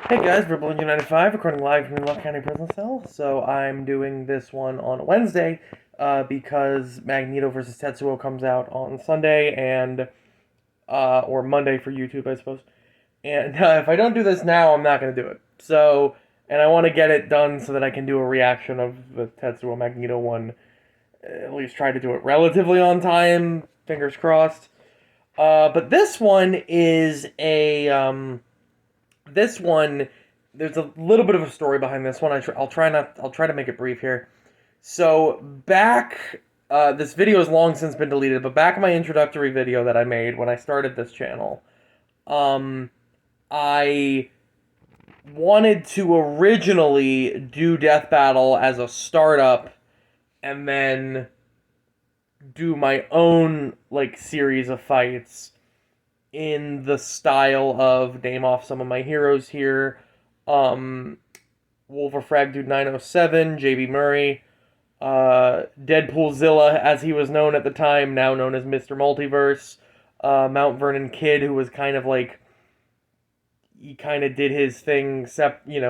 Hey guys, Rebel95, recording live from the Love County Prison Cell. So I'm doing this one on a Wednesday because Magneto vs. Tetsuo comes out on Sunday and or Monday for YouTube, I suppose. And if I don't do this now, I'm not gonna do it. So, and I want to get it done so that I can do a reaction of the Tetsuo Magneto one. At least try to do it relatively on time. Fingers crossed. But this one is a this one, there's a little bit of a story behind this one. I'll try to make it brief here. So back, this video has long since been deleted, but back in my introductory video that I made when I started this channel, I wanted to originally do Death Battle as a startup, and then do my own like series of fights in the style of name off some of my heroes here. Wolverfrag Dude 907, JB Murray, Deadpoolzilla, as he was known at the time, now known as Mr. Multiverse, Mount Vernon Kid, who was kind of like, he kind of did his thing, he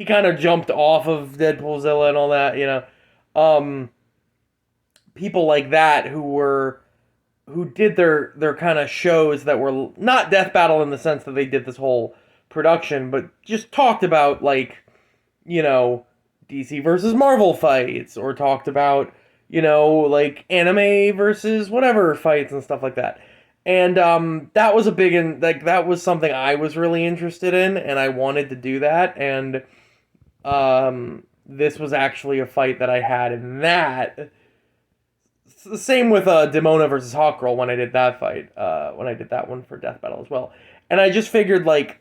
kind of jumped off of Deadpoolzilla and all that, people like that who did their kind of shows that were not Death Battle in the sense that they did this whole production, but just talked about like, DC versus Marvel fights, or talked about, like anime versus whatever fights and stuff like that. And that was a big and like that was something I was really interested in, and I wanted to do that. And this was actually a fight that I had in that. It's the same with Demona versus Hawkgirl when I did that fight, when I did that one for Death Battle as well. And I just figured like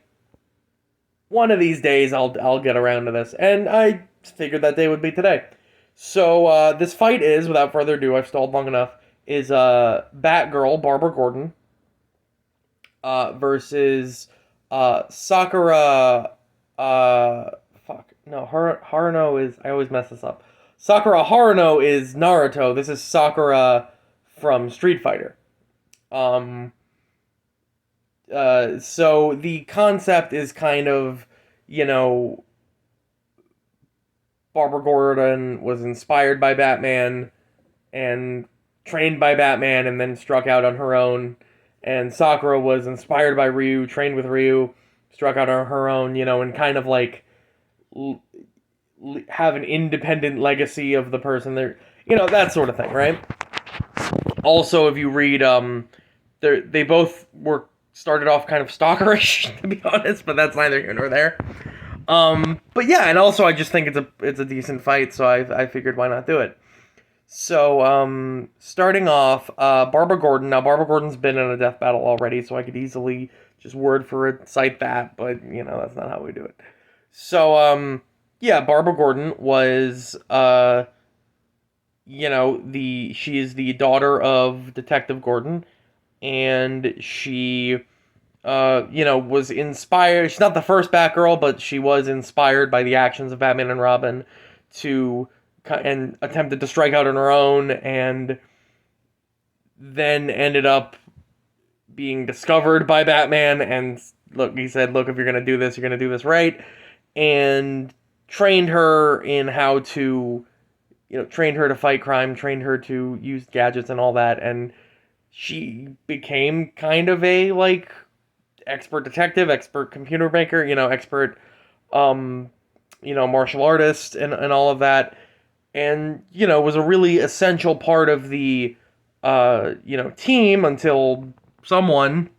one of these days I'll get around to this, and I figured that day would be today. So this fight is, without further ado, I've stalled long enough, is Batgirl, Barbara Gordon, versus Sakura. Haruno is. I always mess this up. Sakura Haruno is Naruto. This is Sakura from Street Fighter. So the concept is kind of, Barbara Gordon was inspired by Batman and trained by Batman and then struck out on her own. And Sakura was inspired by Ryu, trained with Ryu, struck out on her own, and kind of like have an independent legacy of the person there, that sort of thing, right? Also, if you read, they both were started off kind of stalkerish, to be honest, but that's neither here nor there. But yeah, and also I just think it's a decent fight, so I figured why not do it. So, starting off, Barbara Gordon. Now, Barbara Gordon's been in a death battle already, so I could easily just word for it cite that, but, that's not how we do it. So, yeah, Barbara Gordon was, she is the daughter of Detective Gordon, and she, was inspired. She's not the first Batgirl, but she was inspired by the actions of Batman and Robin and attempted to strike out on her own, and then ended up being discovered by Batman, and he said, look, if you're going to do this, you're going to do this right, and trained her in how to, trained her to fight crime, trained her to use gadgets and all that, and she became kind of a, like, expert detective, expert computer maker, expert, martial artist and all of that. And, was a really essential part of the, team until someone,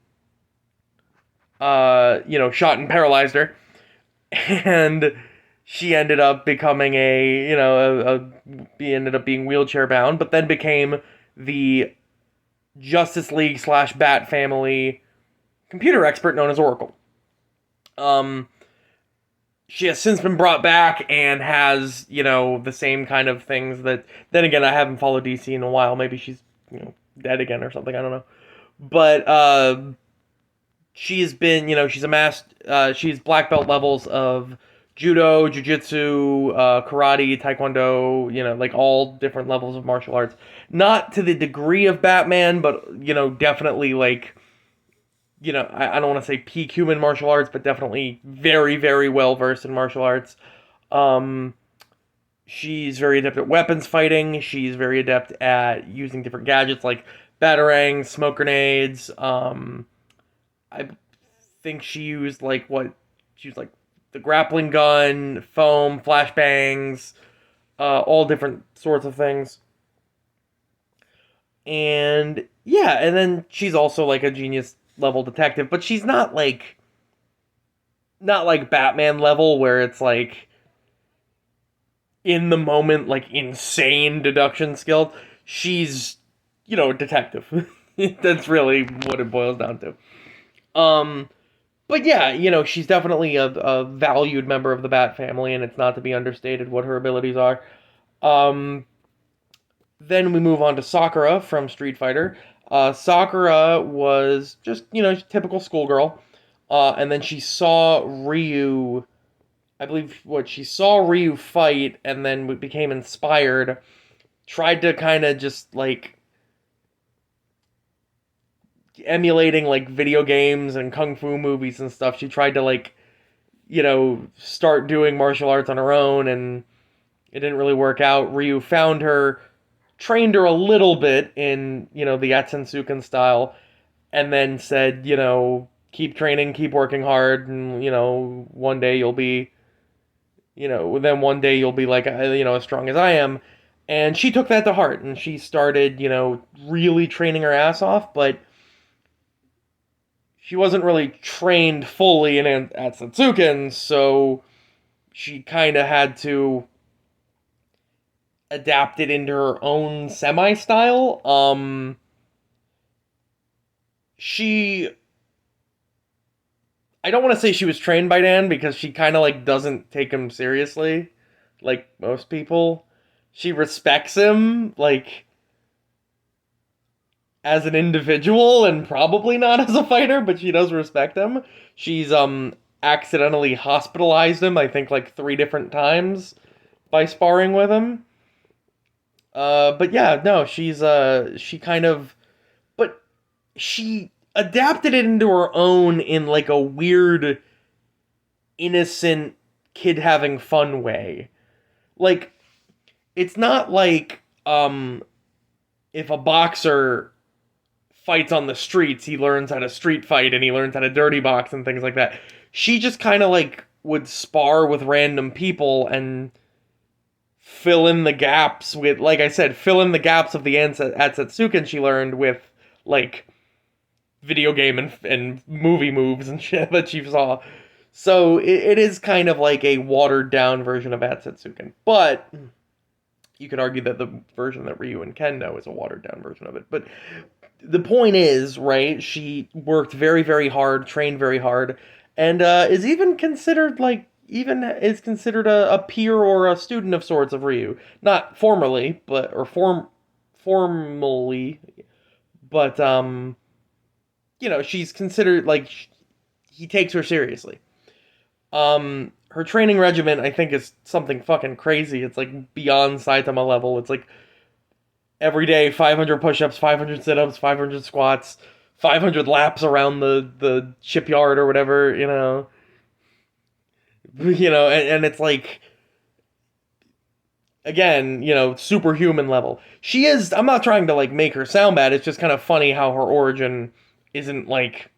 shot and paralyzed her. And she ended up becoming ended up being wheelchair bound, but then became the Justice League / Bat Family computer expert known as Oracle. She has since been brought back and has, the same kind of things that, then again, I haven't followed DC in a while. Maybe she's, dead again or something. I don't know. But, she's been, she's amassed, she's black belt levels of judo, jiu-jitsu, karate, taekwondo, like all different levels of martial arts. Not to the degree of Batman, but, definitely like I don't want to say peak human martial arts, but definitely very, very well versed in martial arts. Um, she's very adept at weapons fighting. She's very adept at using different gadgets like batarangs, smoke grenades. I think she used like the grappling gun, foam, flashbangs, all different sorts of things. And yeah, and then she's also like a genius level detective, but she's not like Batman level where it's like in the moment like insane deduction skill. She's a detective. That's really what it boils down to. But yeah, she's definitely a valued member of the Bat family, and it's not to be understated what her abilities are. Um, then we move on to Sakura from Street Fighter. Sakura was just, typical schoolgirl. And then she saw Ryu, I believe, she saw Ryu fight and then became inspired. Tried to kind of just, like, emulating, like, video games and kung fu movies and stuff. She tried to, like, start doing martial arts on her own, and it didn't really work out. Ryu found her, trained her a little bit in, the Atsensuken style, and then said, keep training, keep working hard, and, one day you'll be, then one day you'll be like, as strong as I am. And she took that to heart, and she started, really training her ass off, but she wasn't really trained fully in Atsensuken, so she kind of had to adapt it into her own semi-style. She I don't want to say she was trained by Dan because she kind of like doesn't take him seriously like most people. She respects him like as an individual and probably not as a fighter, but she does respect him. She's accidentally hospitalized him I think like 3 different times by sparring with him. But yeah, no, she kind of but she adapted it into her own in like a weird innocent kid having fun way. Like it's not like if a boxer fights on the streets, he learns how to street fight and he learns how to dirty box and things like that. She just kind of like would spar with random people and fill in the gaps with, like I said, fill in the gaps of the Atsatsuken she learned with like video game and movie moves and shit that she saw. So it is kind of like a watered down version of Atsatsuken. But you could argue that the version that Ryu and Ken know is a watered down version of it. But the point is, right, she worked very, very hard, trained very hard, and is even considered a peer or a student of sorts of Ryu. Not formally, formally, but she's considered like he takes her seriously. Her training regimen I think is something fucking crazy. It's like beyond Saitama level. It's like every day 500 push-ups, 500 sit-ups, 500 squats, 500 laps around the shipyard or whatever, and it's like again, superhuman level. She is, I'm not trying to like make her sound bad. It's just kind of funny how her origin isn't like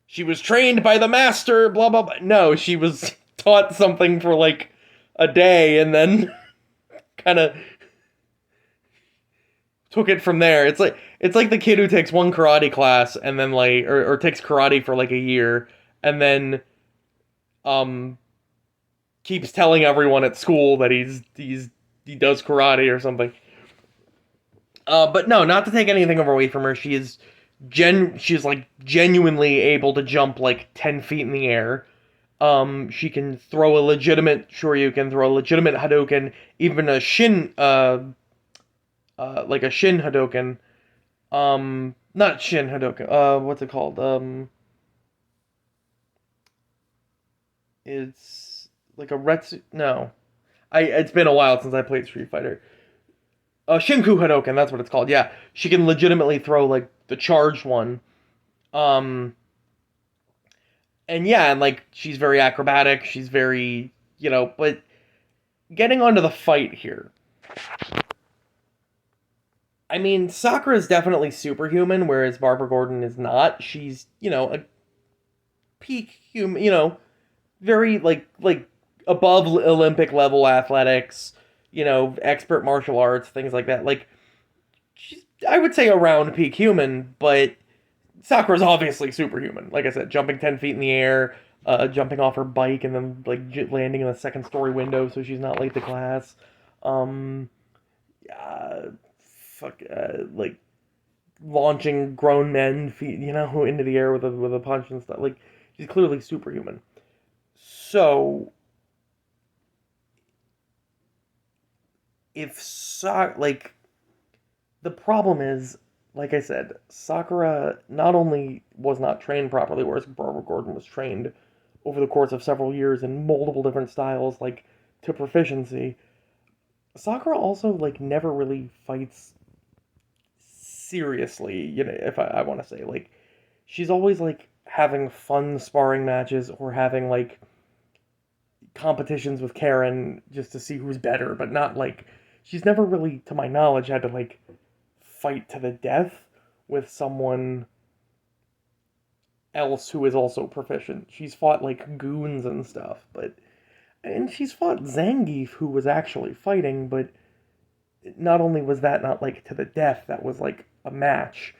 she was trained by the master, blah blah blah. No, she was taught something for like a day and then kind of took it from there. It's like the kid who takes one karate class and then like or takes karate for like a year and then um keeps telling everyone at school that he does karate or something. But no, not to take anything away from her. She's like genuinely able to jump like 10 feet in the air. She can throw a legitimate Shoryuken, throw a legitimate Hadouken, even a Shin like a Shin Hadouken. Not Shin Hadouken. What's it called? It's like a Retsu. No, it's been a while since I played Street Fighter. Shinku Hadouken. That's what it's called. Yeah, she can legitimately throw like the charged one. Um, and yeah, and like she's very acrobatic. She's very, but getting onto the fight here. I mean, Sakura is definitely superhuman, whereas Barbara Gordon is not. She's, a peak human, very like above Olympic level athletics, expert martial arts, things like that. Like she's, I would say, around peak human, but Sakura's obviously superhuman. Like I said, jumping 10 feet in the air, jumping off her bike, and then like landing in a second story window so she's not late to class. Um, uh, like launching grown men feet, into the air with a punch and stuff. Like she's clearly superhuman. So if like the problem is, like I said, Sakura not only was not trained properly, whereas Barbara Gordon was trained over the course of several years in multiple different styles, like to proficiency. Sakura also like never really fights seriously, if I want to say, like she's always like having fun sparring matches or having like competitions with Karen just to see who's better, but not like she's never really, to my knowledge, had to like fight to the death with someone else who is also proficient. She's fought like goons and stuff, and she's fought Zangief, who was actually fighting, but not only was that not like to the death, that was like a match,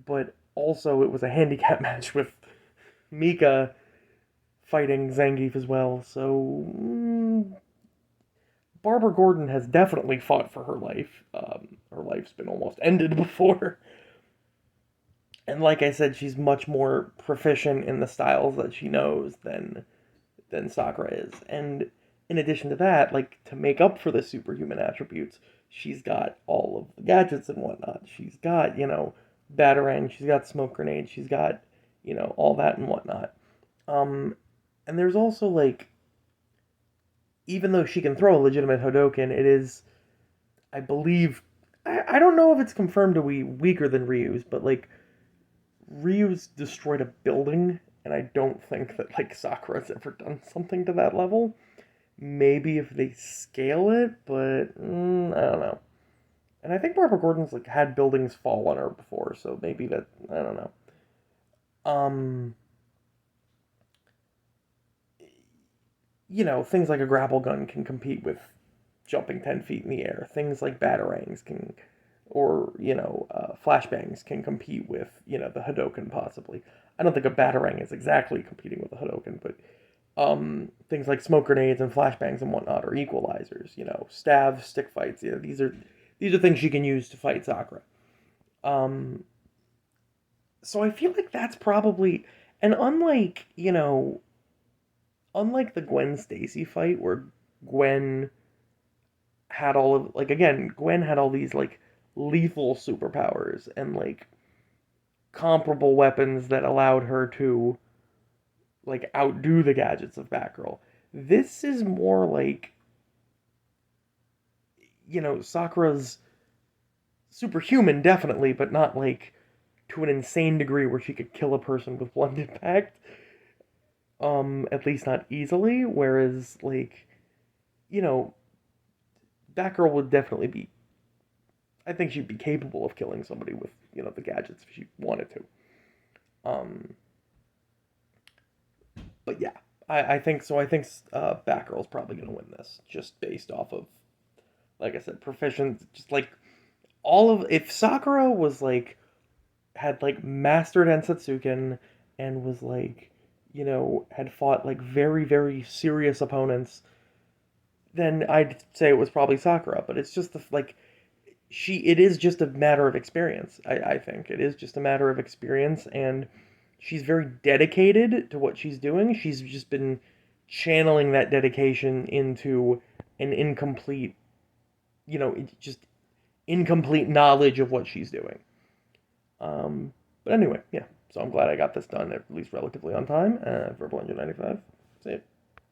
but also it was a handicap match with Mika fighting Zangief as well. So Barbara Gordon has definitely fought for her life. Her life's been almost ended before. And like I said, she's much more proficient in the styles that she knows than Sakura is. And in addition to that, like to make up for the superhuman attributes, she's got all of the gadgets and whatnot. She's got, Batarang, she's got smoke grenades, she's got, all that and whatnot. And there's also like, even though she can throw a legitimate Hadoken, it is, I believe, I don't know if it's confirmed to be weaker than Ryu's, but like Ryu's destroyed a building, and I don't think that like Sakura's ever done something to that level. Maybe if they scale it, but I don't know. And I think Barbara Gordon's like had buildings fall on her before, so maybe that, I don't know. Um, things like a grapple gun can compete with jumping 10 feet in the air. Things like batarangs can, or, flashbangs can compete with, the Hadoken possibly. I don't think a batarang is exactly competing with a Hadoken, but things like smoke grenades and flashbangs and whatnot are equalizers. Staves, stick fights. These are things she can use to fight Sakura. Um, so I feel like that's probably, and unlike the Gwen Stacy fight where Gwen had all of, like, again, Gwen had all these like lethal superpowers and like comparable weapons that allowed her to like outdo the gadgets of Batgirl. This is more like, Sakura's superhuman definitely, but not like to an insane degree where she could kill a person with blunt impact. At least not easily. Whereas like, you know, Batgirl would definitely be. I think she'd be capable of killing somebody with the gadgets if she wanted to. Um, but yeah, I think so. I think Batgirl's probably gonna win this just based off of, like I said, proficient. Just like all of, if Sakura was like had like mastered Ensatsuken and was like, had fought like very serious opponents, then I'd say it was probably Sakura. But it's just like it is just a matter of experience. I think it is just a matter of experience, and she's very dedicated to what she's doing. She's just been channeling that dedication into an incomplete, just incomplete knowledge of what she's doing. But anyway, yeah. So I'm glad I got this done at least relatively on time for Blender 95. See it.